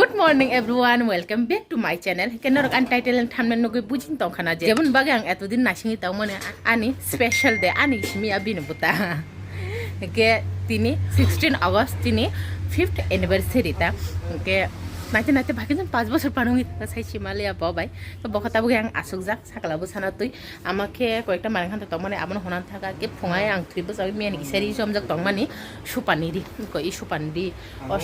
Good morning everyone, welcome back to my channel. Kenor untitled and thumbnail nogoy bujin tong khana je. Jebon bagang etodin nasingi taw mone ani special day ani shmi abin buta. Ke tini 16 August tini 5th anniversary ta. Ke নাইতে নাইতে ভাগিজন 5 বছর পারঙ্গি সাই সিমালিয়া বাবাই তো বখতা বগে আং আসুক যাক সাকলাবো সানা তুই আমাকে কয়েকটা মারাখান তো মানে আমন হনান থাকা কে ফোঙায় আং থুইবো যাই মিয়ানি কিসারি সমজাক তংমানি সুপানিরি ক ই সুপানিরি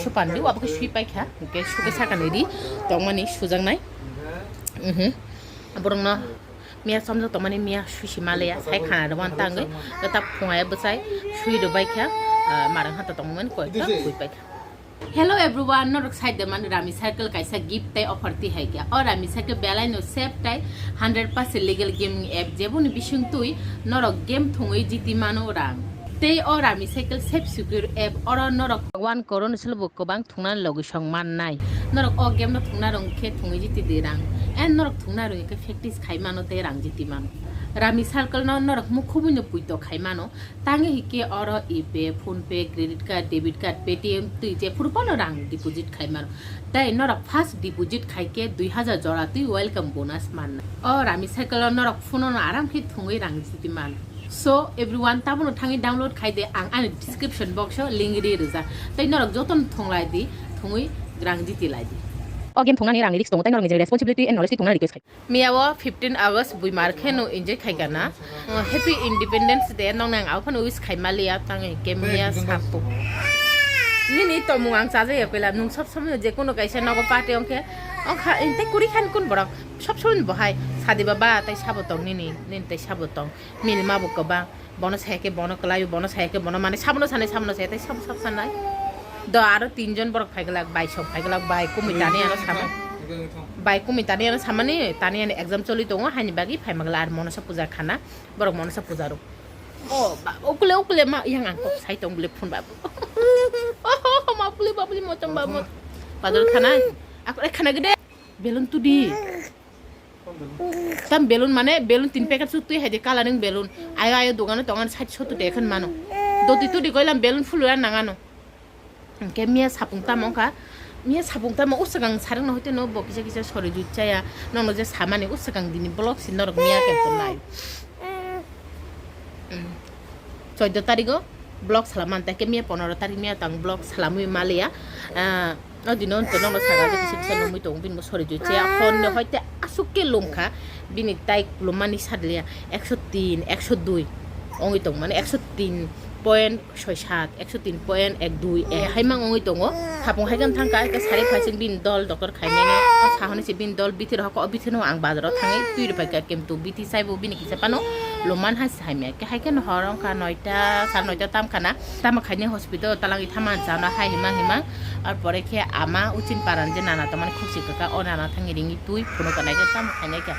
সুপানিরি ওয়াবকে সুই পাইখা কে সুকে সাকানিরি তংমানি সুজাংনাই বরং না মিয়া সমজাক তংমানি মিয়া সুই সিমালিয়া সাই খানা রবান তাঙ্গৈ তো তা ফোঙায় বসাই সুই রবাইখা মারাখান তো তংমানি কয়েকটা সুই পাইখা Hello everyone, norok side man Rami Circle kaisa gift tai offer ti hai kya और Rami Circle belai no save tai 100% legal gaming app jeboni bisung tui norok game thongoi jiti mano rang tei और Rami Circle safe secure app और norok 1 crore selbo kobang thungna logi songman nai norok o game no thungna rong khe thongoi jiti de rang and norok thungna roi ke practice khai mano te rang jiti mano Rami Circle no norok mukhubuno puito khai mano tangi hike oro ePay phone pay credit card debit card paytm tui je purpano rang deposit khai mano tai norok first deposit khai ke 2000 jora tui welcome bonus man or Rami Circle no norok phone no aram khi thungoi rang jiti mano so everyone tabono thangi download khai de ang ani description box o link ri ruja tai norok joton thonglai di thungoi rang jiti lai di Again, thongani rang risk tongtai norong responsibility and knowledge thongna request khai. Miawa 15 August bui markhe no enjoy khai gana. Happy Independence Day nong nang au phan wish khai malia tangi ke mia sapu. Ni to muang sa je pela nung sob som je kono kaisa nogo party ongke. Ongkha inte kuri khan kun borok sob som bahai sadi baba tai sabotong ni tai sabotong mil ma bu ba bonus heke bono kalayu bonus heke bono mane sabno sane tai sab sanai. Do aro tinjon borok phaigalak bai sob phaigalak bai kumitani ano sama bai kumitani ano samani tani ani exam choli tongo hani bagi phaimagla ar monasa puja khana borok monasa puja ro o ukule ma yang angkok sai tong bule phun babu oh ma puli motong babu padal khana aku khana gede belun tudi tam belun mane belun 3 packet su tui hede kala ning belun ayo dogane tongan 60 70 ekhan mano doti tudi koilam belun fulura nangano ke mia sapungta mongka mia sapungta mo usagang sarang no hote no bokisa kisa sore jutchaya no je samane usagang dini blog sinor mia ke to nai 14 tariko blog salaman ta ke mia 15 tarik mia tang blog salamui malia no dinon to no saga je kisa kisa no mui tong bin mo sore jutchaya hon no hote asuke lumkha bini tai lumani sadlia 103 102 ongi tong mane 103.67 103.12 haimang ongi tongo hapong haigan thangka ka sari phaising bin dol doctor khainene sahone si bin dol bitir hako bithino ang bazaro thangai tuir paika kemtu biti saibo bini kisa pano loman has haimya ke haiken horong ka 9ta 9:30 tam kana tam khaine hospital talangi thaman jana hai himang ar pore khe ama uchin paran je nana tamane khusi ka o nana thangi ringi tui phono ka naika tam khaine ka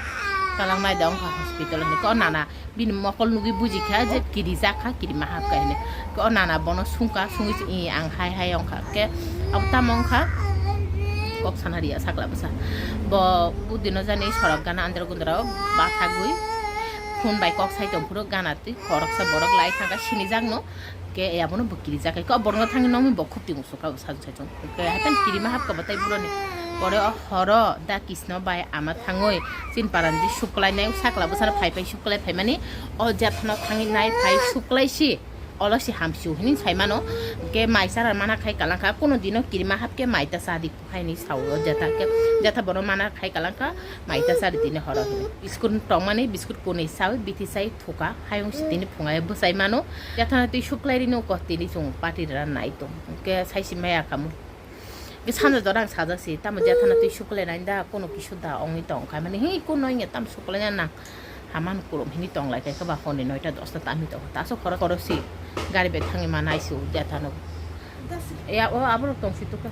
talang nai dong ka hospital ni ko nana bin mokol nugi buji kha je kiri jakha kiri mahap ka ne ko nana bono sungka sungi i ang hai ong kha ke abta mong kha kok sanaria sakla basa bo budino jani sorok gana andro gundra ba thagui phun bai kok sai tong puro gana ti khorok sa borok lai thanga sini jangno ke yabono bukiri jakai ko borno thangi nomi bokhuti musuka sa sai tong ke hatan kiri mahap ka batai puro ni pore horo da kisno bai ama thangoi chin paranji suklai nai sakla bosar phai suklai phai mani o jathno thangi nai phai suklai si অলসি হামসু হিনি সাইমানো কে মাইসার মানা খাই কালাঙ্কা কোনো দিনও কিরিমা হাপকে মাইতা সাদি খাইনি সাউ যাতা বড় মানা খাই কালাঙ্কা মাইতা সাদি দিনে হর হিনি বিস্কুট টমানি বিস্কুট কোনে সাউ বিথি সাই থোকা হাইং সিতিনি ফুঙায় বসাই মানো যাতা তুই শুক্লাইরিনো কতিনি জং পাটিরা নাইতো কে সাইসি মায়া কামু কে সানজা দরাং সাজাসি তাম যাতা তুই শুক্লাই নাইন্দা কোনো কিছুদা অংনি তং খাই মানে হি কোন নইঙে তাম শুক্লাই না হামান কুরম হিনি tong lai kai ka ba hone 9ta 10ta tami to ta so khoro khoro si gari be thangi manai su jathano ya o abro tong si to ka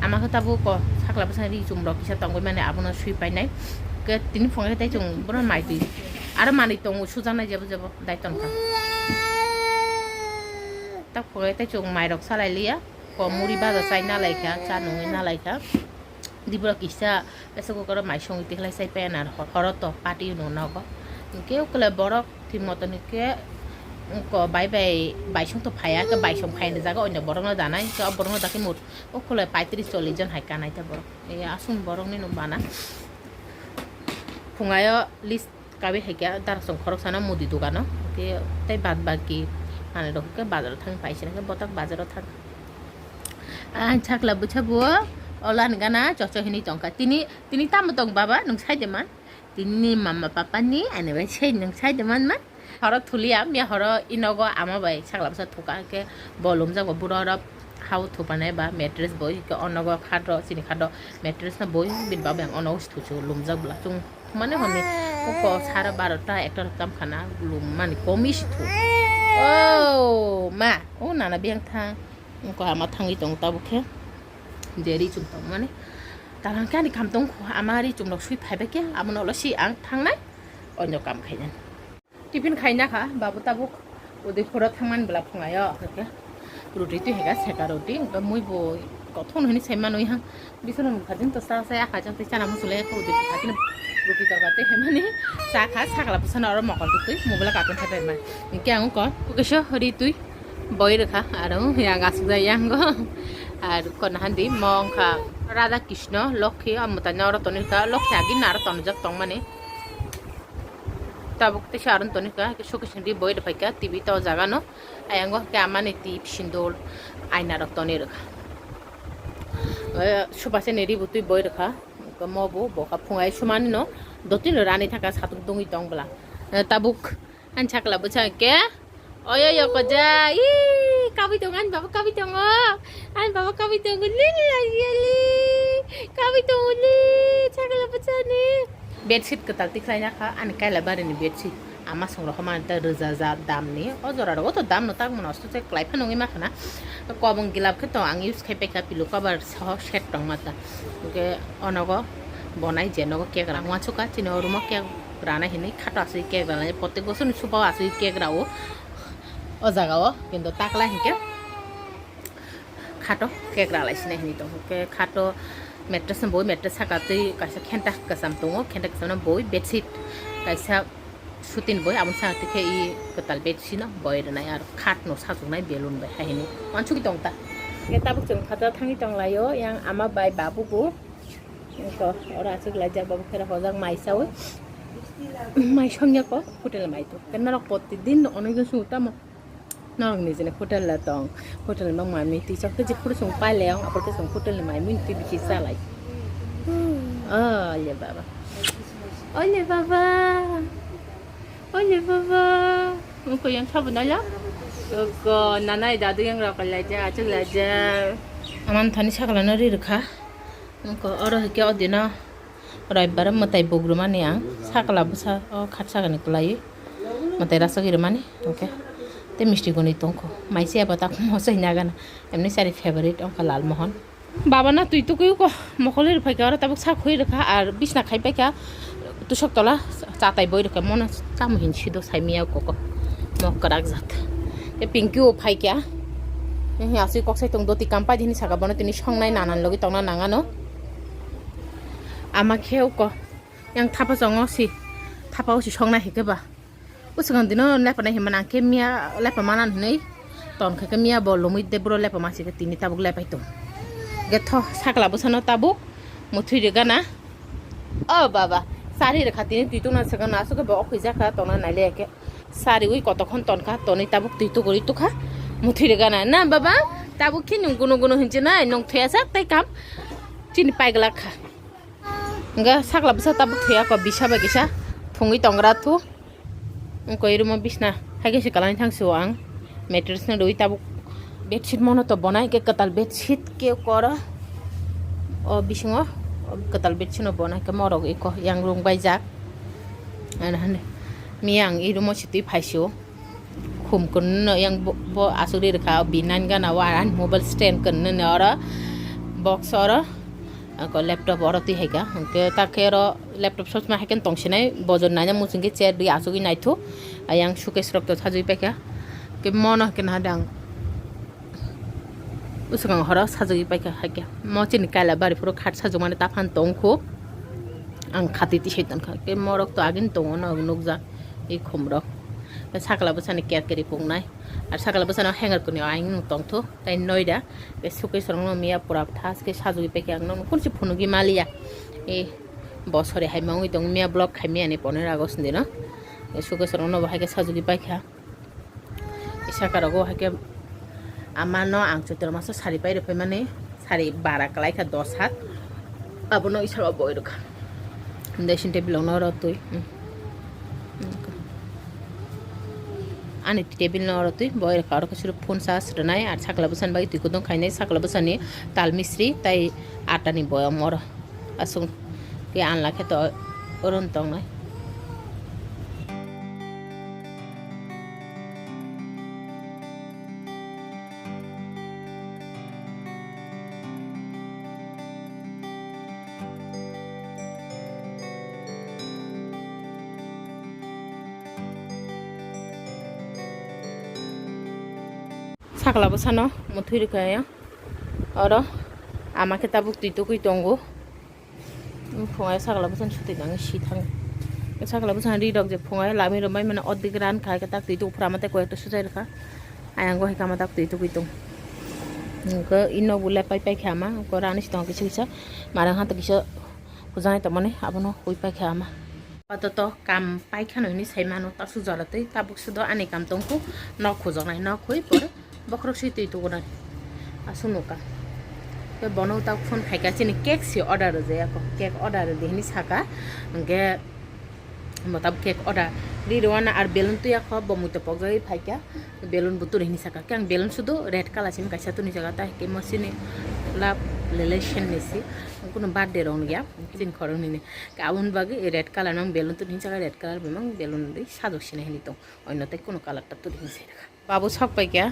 ama ka tabu ko sakla basa ri chum ro kisa tong mane abono sui pai nai ke tini phone tai chung bro mai tu ar mani tong su jana jebo dai ton ka ta phone tai chung mai rok salai lia ko muri ba da sai na lai ka cha no na lai ka dibro kisa beso ko karo mai song tiklai sai pe na horo to party no na ko ke ukle borok timotoni ke có bài xong tập phai cái bài xong phai này ra cái anh borong nó đàn này cái borong nó đặt cái một ô cô lại bài tiri choli dân hải can này ta borong cái asun borong này nó bán á phùng ai list cái biết hay cái ta xong khorok sana mudi tu nó cái tay bad baki anh đó cái bazar thang phai xin cái botak bazar thang anh chắc là bữa bữa olan gana cho hini tong ka tini tam tong baba nung sai de man tini mama papa ni anniversary nung sai de man man horo thulia mi horo inogo ama bai sakla bsa thuka ke bolum jago burora how thupane ba mattress boy ke onogo khadro sini khadro mattress na boy bin ba bang ono thuchu lum jagla chung mane honi ko sara 12ta ekta kam khana lum mani komish thu oh ma o nana biang thang ko ama thangi tong ta bukhe deri chung tong mane talang kan kam tong amari chung nok sui phai ba ke amno lo si ang thang nai onyo kam khainan tiffin খাই না খা বাবু তাবুক ওদের ঘৰত থামান বেলা ফুঙায় ৰুটিটো হেগা চেকা ৰুটি মই বই কথন হয়নি চাইমান নই হাং বিছনা মুখাজিন তো চাহ চাই আখাজন তো চানা মুচলে ওদের পিঠা কিন্তু ৰুটি তৰকাতে হেমানে চাহ খা ছাগলা পছনা আৰু মকলটো তুই মোবাইল কাৰ্টুন থাকাই মান কে আং ক কেশ হৰি তুই বই রেখা আৰু হিয়া গাছ যাই আং আর কনহান্দি মং খা রাধা কৃষ্ণ লক্ষ্মী আমতানা আৰু তনিকা লক্ষ্মী আগি নাৰ তনজক তং মানে tabuk te sharon tonika ke shokishin di boy depaika tv to jaga no ayango ke amane tip sindol aina rok toni rekha subase neri butui boy rekha ko mobo boka phungai sumani no dotin rani thaka satuk dongi tongbla tabuk an chakla bucha ke oyo yo ko ja i kabi tongan baba kabi tongo an baba kabi tongo lili lili kabi tongo li chakla bucha ni bedsheet ketal tiklai na kha ani kaila bare ni bedsheet ama songra khama ta roja za dam ni ojora ro to dam no tak mon astu te klai pha nongi ma khana ko bong gilap khe to ang use khai pe ka pilu cover so set tong mata ke onogo bonai je nogo ke gra ngwa chuka chini orumo ke grana hini khata asui ke grana protek boson supa asui ke grao o jaga o kintu takla hinke khato ke gra laisine hini to ke khato mattress boy mattress sakatui kaisa khenta kasam tongo khenta kasam na boy bedsheet kaisa sutin boy amon sa te i ketal bedsheet na boy na yar khat no sajungnai belun bai haini manchuki tongta ke tabuk chung khata thangi tong layo yang ama bai babu bu ko ora chuk lai ja babu khera hojang mai saw mai songya ko hotel mai to kenna rok poti din onoge su tama nong ni jene hotel la tong hotel mang mai mi ti chok ke jipur sung pai leong apor ke sung hotel mai mi ti bi sa lai olha baba olha baba olha baba ko yang sabu na ya ko nanai dadu yang ra kalai ja chuk la ja aman thani sakala na ri rakha ko oro ke odina rai baram matai bogruma ne ang sakala busa o khatsa gani kulai matai rasa girmani okay te misti goni tongko maisi abata mo sai na gana emni sari favorite onka lal mohan baba na tuই তো কই কো মকলের ফাইকা আর তাবক সা খই রাখা আর বিছনা খাই পাইকা তুসক তলা চাতাই বই রাখা মন চামহিন সিদো সাইমিয়া কোকো মকরাক জাত তে পিঙ্কিও ফাইকা হে আসি কক্সাই তং দতি কাম্পা দিনি সাগা বন তিনি সংনাই নানান লগি তংনা নাঙানো আমাকেও ক yang thapa jongo si thapao si songna hikeba usugan dino lepa na himana ke mia lepa manan nei ton khake mia bol lumui de bro lepa masi ke tini tabuk lepa itu getho sakla busano tabuk muthui de gana o baba sari re khatini tuitu na sagana asuke bo khija kha tona naile ke sari ui kotokon ton kha toni tabuk tuitu gori tu kha muthui de gana na baba tabuk ki nung guno hinje na nong thya sak tai kam chini paigla kha nga sakla busa tabuk thya ko bisa bagisa thungi tongra thu ko irumo bisna hage se kalani thang suang mattress na doi tabuk bedsheet mono to bonai ke katal bedsheet ke kora o bisingo katal bedsheet no bonai ke moro ko yang rung bai jak ana miang irumo siti phaisio khum kun yang bo asuri rakha binan gana waran mobile stand kun ne ora box ora ko laptop ora ti hega ke takero laptop sot ma heken tongsinai bojon nanya musingi chair di asugi naithu ayang showcase rok to thajui peka ke mono ken hadang usugang hora sajui peka hake mochin kala bari puro khat saju mane tafan tongkho ang khati ti setan kha ke morok to agin tongo na nukja ei khomrok sakala busani ker keri pungnai ar sakala busana hanger kuni aing nung tongtho tai noida be sukai sorong no mia pura thas ke sajugi pe kyang nong kunsi phunugi malia e bosore hai mangui tong mia blog khaimi ani 15 August dino e sukai sorong no bahai ke sajugi pa kha e sakara go hake amano ang chotor maso sari pai repai mane sari 12 kalai kha 10 hat abono isara boy rokha ndeshin table no rotoi ani table no rotoi boy rokha aro kasur phone sas renai ar sakla busan bagi tui kudong khainai sakla busani tal misri tai atani boy mor asung ke anla khe to oron tong nai sakla busano muthui rikaya aro amake tabuk tui to kui tongo phongai sakla busan chuti dang si thang sakla busan ri dok je phongai lami romai mana oddik ran khai ka tak tui to phra mate ko ekta sujai rakha ayang go hikama tak tui to kui tong ko ino bule pai pai khama ko rani stong kisi kisa marang hat kisa pujai to mane abono koi pai khama pato kam pai khano ni saimano tak su jalatei tabuk sudo ani kam tongku no khojanai no khoi pore bokrok si tui to gona asunuka ke bono tak phone khaika chini cake si order je ko cake order de ni saka nge motab cake order ri rwana ar balloon tu yakho bomuto pogai phaika balloon butur ni saka kang balloon sudo red color sim kaisa tu ni jaga ta ke machine love relation ni si কোনো birthday rong ya tin khorong ni kaun bagi red color nang balloon tu ni jaga red color bemang balloon ri sajok sine heli to onno te কোনো color ta tu ni se babu sok pai kya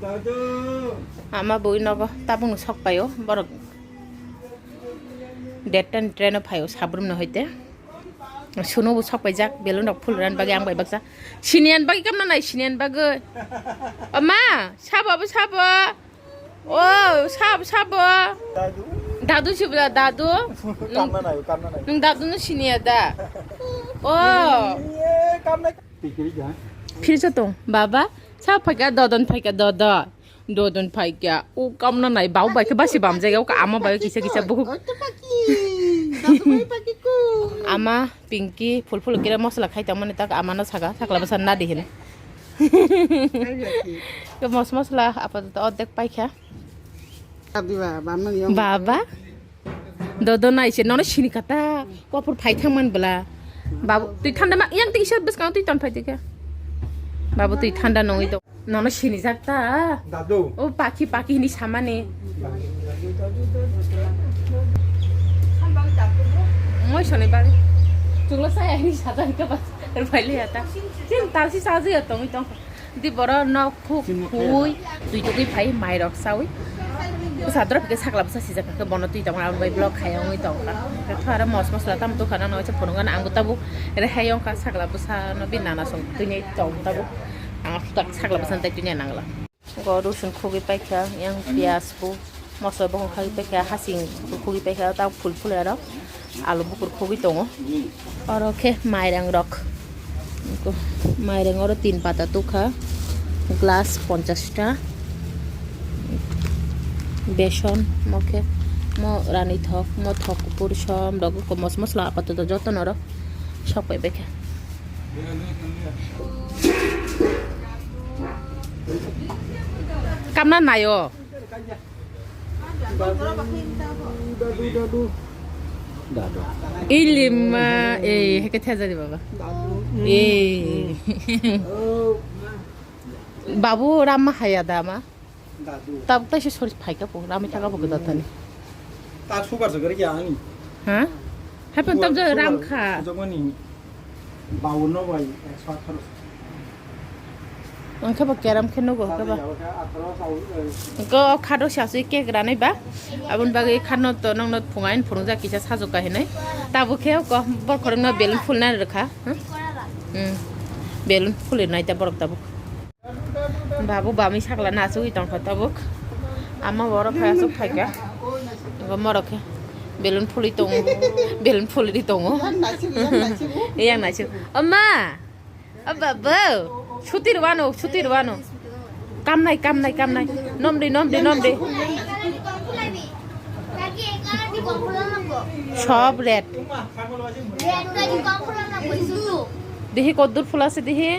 দাদু আমা বই নগ তাবুং সক পায়ো বড় Dayton train ফায়ো Sabroom ন হইতে শুনো বু সক পাই যাক বেলুন ফুল রান বাগে আং বাই বাগসা সিনিয়ান বাগে কাম নাই সিনিয়ান বাগে আমা সাবাবু সাব ও সাব সাব দাদু দাদু শিবলা দাদু কামনা নাই নং দাদু ন সিনিয়া দা ও কামনা টিকরি যা फिर तो बाबा सा फाइका ददन फाइका ददन फाइका ओ कमना नाइ बाउ बाइके बासी बाम जायगायाव का आमा बाइ किसा किसा बहु आमा पिंकी फुल केरा मसला खाइता माने तक आमा न सागा साकला बसन ना दिहिन के मसला apa to odek paikha बाबा ददन नाइसे नन सिनि कता कपुर फाइथां मान बला बाबु तुइ ठंडा मा yang तिसा बसका तुइ तन फाइदिका बाबु तुइ ठंडा नङै त नन सिनि जाक्ता दादु ओ पाखी नि सामाने মই সনে বারে তুগলা সাই আইনি সাদা কা বাস এর ফাইলে আতা চিন তালসি সাজি আতং ইতং দি বড় ন খুই তুই তো কই ফাই মাই রক সাউই সাদর ফিকে সাকলা বসা সিজা কা বন তুই তং আম বাই ব্লক খায়ং ই তং কা থারা মসলা তাম তো খানা নয় ফনগান আঙ্গু তাবু রে হায়ং কা সাকলা বসা ন বিনানা সং তুই নে তং তাবু আং ফুটাক সাকলা বসা তাই তুই নে নাংলা গ রসুন খুগি পাইখা yang pias bu mosla bong khagi paikha hasing খুগি পাইখা তা ফুল আর আলু বুকুর খুবই দङ আর ওকে মাইরাং রক মাইরাং আর 3 পাতা তুখা গ্লাস 50টা বেসন মকে ম রানী থক ম থক পুর সম রক মসলা আপাতত যতন আর সব পাইবে খা কামনা নাইও দাদু ইলিমা এই হেকে থেজা দি বাবা এই বাবু রাম্মা হায়া দামা দাদু তাব তাই সে সরি ফাইকা পো রামি থাকা পকে দাতানি তা সুগার সুগার কি আনি হ্যাঁ হ্যাপন তাব যে রাম খা জমনি বাউন্ন by 118 angka bakeram keno go ka ba go khado sasui ke granai ba abun bagi khano to nang not phungain phurungja kisa sajuka henai tabu kheo ko bor khorna belun phul na rakha belun phul nai ta borok tabu babu bami sakla na sui tong tabu ama boro phaya sok phaika go morokhe belun phuli tong belun phuli tong yang nachu amma ababo সুতির বানো কাম নাই নম দে সব red দেখি কদ্দুর ফুল আছে দেখি